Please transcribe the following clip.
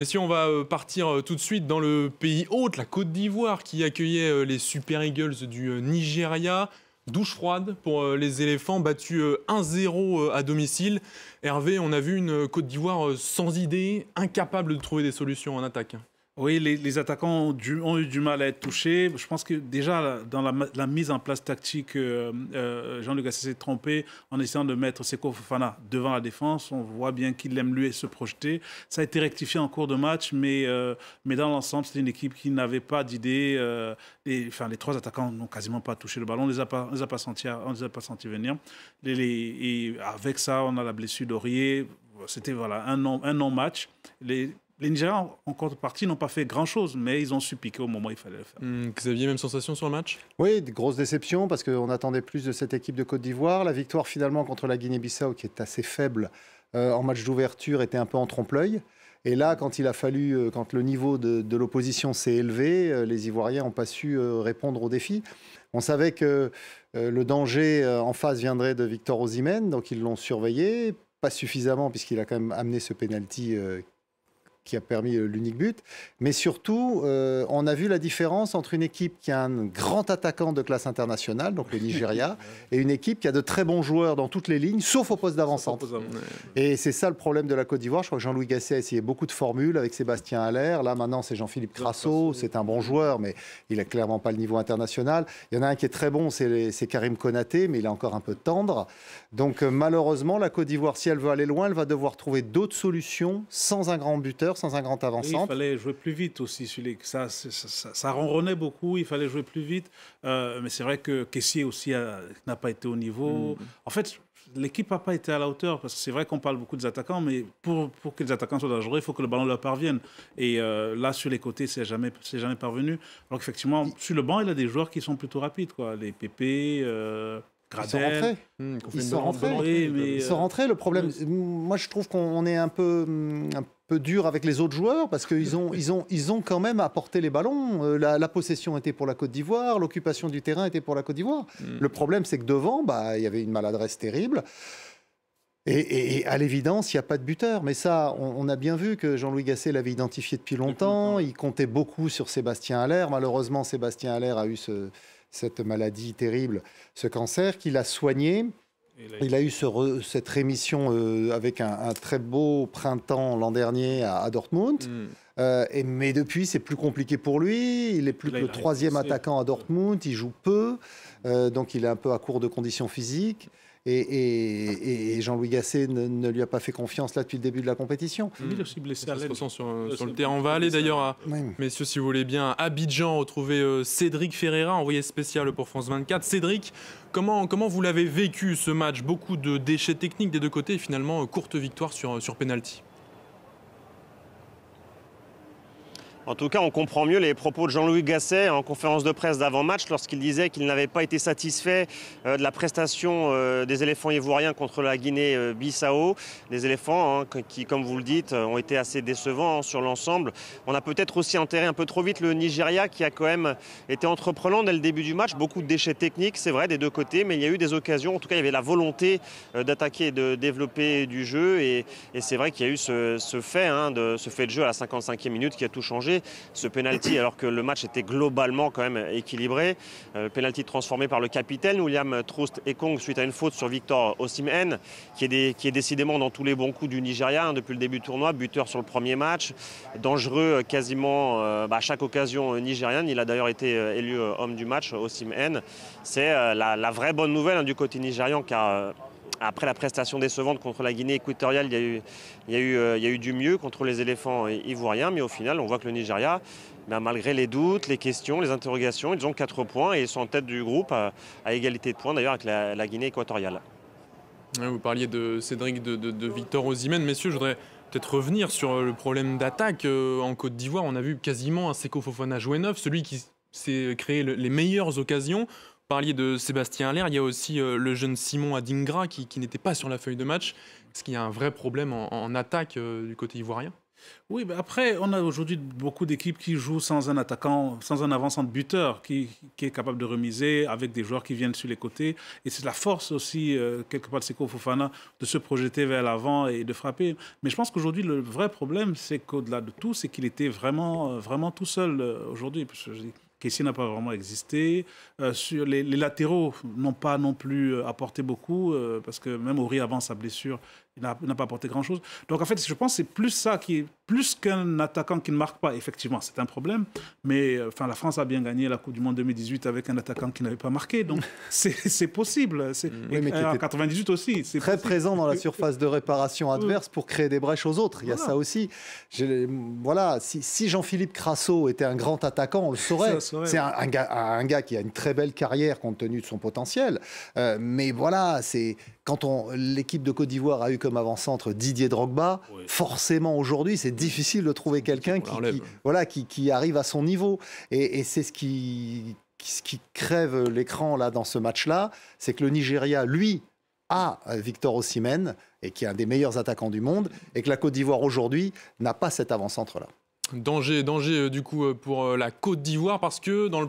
Et si on va partir tout de suite dans le pays hôte, la Côte d'Ivoire, qui accueillait les Super Eagles du Nigeria. Douche froide pour les éléphants, battus 1-0 à domicile. Hervé, on a vu une Côte d'Ivoire sans idée, incapable de trouver des solutions en attaque. Oui, les attaquants ont eu du mal à être touchés. Je pense que déjà, dans la mise en place tactique, Jean-Luc Gasset s'est trompé en essayant de mettre Seko Fofana devant la défense. On voit bien qu'il aime, lui, se projeter. Ça a été rectifié en cours de match, mais dans l'ensemble, c'était une équipe qui n'avait pas d'idée. Les trois attaquants n'ont quasiment pas touché le ballon. On ne les a pas sentis venir. Et avec ça, on a la blessure d'Aurier. C'était un non-match. Les Nigérians, en contrepartie, n'ont pas fait grand-chose, mais ils ont su piquer au moment où il fallait le faire. Xavier, même sensation sur le match? Oui, de grosses déceptions, parce qu'on attendait plus de cette équipe de Côte d'Ivoire. La victoire, finalement, contre la Guinée-Bissau, qui est assez faible en match d'ouverture, était un peu en trompe-l'œil. Et là, quand il a fallu, quand le niveau de l'opposition s'est élevé, les Ivoiriens n'ont pas su répondre au défi. On savait que le danger en face viendrait de Victor Osimhen, donc ils l'ont surveillé, pas suffisamment, puisqu'il a quand même amené ce penalty qui a permis l'unique but. Mais surtout, on a vu la différence entre une équipe qui a un grand attaquant de classe internationale, donc le Nigeria, et une équipe qui a de très bons joueurs dans toutes les lignes, sauf au poste d'avant-centre. Et c'est ça le problème de la Côte d'Ivoire. Je crois que Jean-Louis Gasset a essayé beaucoup de formules avec Sébastien Haller. Là, maintenant, c'est Jean-Philippe Crasso. C'est un bon joueur, mais il n'a clairement pas le niveau international. Il y en a un qui est très bon, c'est Karim Konaté, mais il est encore un peu tendre. Donc, malheureusement, la Côte d'Ivoire, si elle veut aller loin, elle va devoir trouver d'autres solutions sans un grand buteur, sans un grand avant-centre. Il fallait jouer plus vite aussi. Ça ronronnait beaucoup, il fallait jouer plus vite. Mais c'est vrai que Kessié aussi n'a pas été au niveau. En fait, l'équipe n'a pas été à la hauteur, parce que c'est vrai qu'on parle beaucoup des attaquants, mais pour que les attaquants soient dangereux, il faut que le ballon leur parvienne. Et là, sur les côtés, c'est jamais parvenu. Alors qu'effectivement, sur le banc, il y a des joueurs qui sont plutôt rapides, quoi. Les Pépé... Gradel, ils sont rentrés. Ils sont rentrés. Le problème, moi je trouve qu'on est un peu dur avec les autres joueurs parce qu'ils ont quand même apporté les ballons. La possession était pour la Côte d'Ivoire, l'occupation du terrain était pour la Côte d'Ivoire. Le problème, c'est que devant, il y avait une maladresse terrible. Et à l'évidence, il n'y a pas de buteur. Mais ça, on a bien vu que Jean-Louis Gasset l'avait identifié depuis longtemps. Il comptait beaucoup sur Sébastien Haller. Malheureusement, Sébastien Haller a eu cette maladie terrible, ce cancer qu'il a soigné. Il a eu cette rémission avec un très beau printemps l'an dernier à Dortmund. Mais depuis, c'est plus compliqué pour lui. Il est plus que le troisième attaquant à Dortmund. Il joue peu. Donc, il est un peu à court de conditions physiques. Et Jean-Louis Gasset ne lui a pas fait confiance là depuis le début de la compétition. Il est aussi blessé à l'aile. Sur le terrain. On va aller d'ailleurs, messieurs, si vous voulez bien, à Abidjan, retrouver Cédric Ferreira, envoyé spécial pour France 24. Cédric, comment vous l'avez vécu ce match? Beaucoup de déchets techniques des deux côtés et finalement courte victoire sur penalty. En tout cas, on comprend mieux les propos de Jean-Louis Gasset en conférence de presse d'avant-match lorsqu'il disait qu'il n'avait pas été satisfait de la prestation des éléphants ivoiriens contre la Guinée-Bissau. Des éléphants qui, comme vous le dites, ont été assez décevants sur l'ensemble. On a peut-être aussi enterré un peu trop vite le Nigeria qui a quand même été entreprenant dès le début du match. Beaucoup de déchets techniques, c'est vrai, des deux côtés, mais il y a eu des occasions. En tout cas, il y avait la volonté d'attaquer et de développer du jeu. Et c'est vrai qu'il y a eu ce fait de jeu à la 55e minute qui a tout changé. Ce penalty, alors que le match était globalement quand même équilibré. Penalty transformé par le capitaine William Trost Ekong suite à une faute sur Victor Osimhen, qui est décidément dans tous les bons coups du Nigeria depuis le début du tournoi, buteur sur le premier match, dangereux quasiment à chaque occasion nigériane. Il a d'ailleurs été élu homme du match, Osimhen. C'est la vraie bonne nouvelle du côté nigérian, car après la prestation décevante contre la Guinée équatoriale, il y a eu du mieux contre les éléphants ivoiriens. Mais au final, on voit que le Nigeria, malgré les doutes, les questions, les interrogations, ils ont 4 points et ils sont en tête du groupe à égalité de points d'ailleurs avec la Guinée équatoriale. Vous parliez de Cédric, de Victor Osimhen. Messieurs, je voudrais peut-être revenir sur le problème d'attaque. En Côte d'Ivoire, on a vu quasiment un Seko Fofana jouer neuf, celui qui s'est créé les meilleures occasions. Vous parliez de Sébastien Haller, il y a aussi le jeune Simon Adingra qui n'était pas sur la feuille de match. Est-ce qu'il y a un vrai problème en attaque du côté ivoirien? Oui, mais après, on a aujourd'hui beaucoup d'équipes qui jouent sans un attaquant, sans un avant-centre buteur qui est capable de remiser avec des joueurs qui viennent sur les côtés. Et c'est la force aussi, quelque part, de Seko Fofana, de se projeter vers l'avant et de frapper. Mais je pense qu'aujourd'hui, le vrai problème, c'est qu'au-delà de tout, c'est qu'il était vraiment, vraiment tout seul aujourd'hui. Parce que Kessie n'a pas vraiment existé. Sur les latéraux n'ont pas non plus apporté beaucoup, parce que même Ori, avant sa blessure, il n'a pas apporté grand-chose. Donc en fait, je pense que c'est plus ça qui est plus qu'un attaquant qui ne marque pas. Effectivement, c'est un problème. Mais la France a bien gagné la Coupe du Monde 2018 avec un attaquant qui n'avait pas marqué. Donc c'est possible. Oui, mais en 98 aussi. C'est très possible. présent dans la surface de réparation adverse pour créer des brèches aux autres. Il y a ça aussi. Voilà, si Jean-Philippe Crasso était un grand attaquant, on le saurait. C'est un gars qui a une très belle carrière compte tenu de son potentiel. Mais voilà, c'est quand l'équipe de Côte d'Ivoire a eu comme avant-centre Didier Drogba, forcément aujourd'hui c'est difficile de trouver quelqu'un qui arrive à son niveau. Et c'est ce qui crève l'écran là dans ce match-là, c'est que le Nigeria, lui, a Victor Osimhen, et qui est un des meilleurs attaquants du monde, et que la Côte d'Ivoire aujourd'hui n'a pas cet avant-centre-là. Danger du coup pour la Côte d'Ivoire, parce que dans le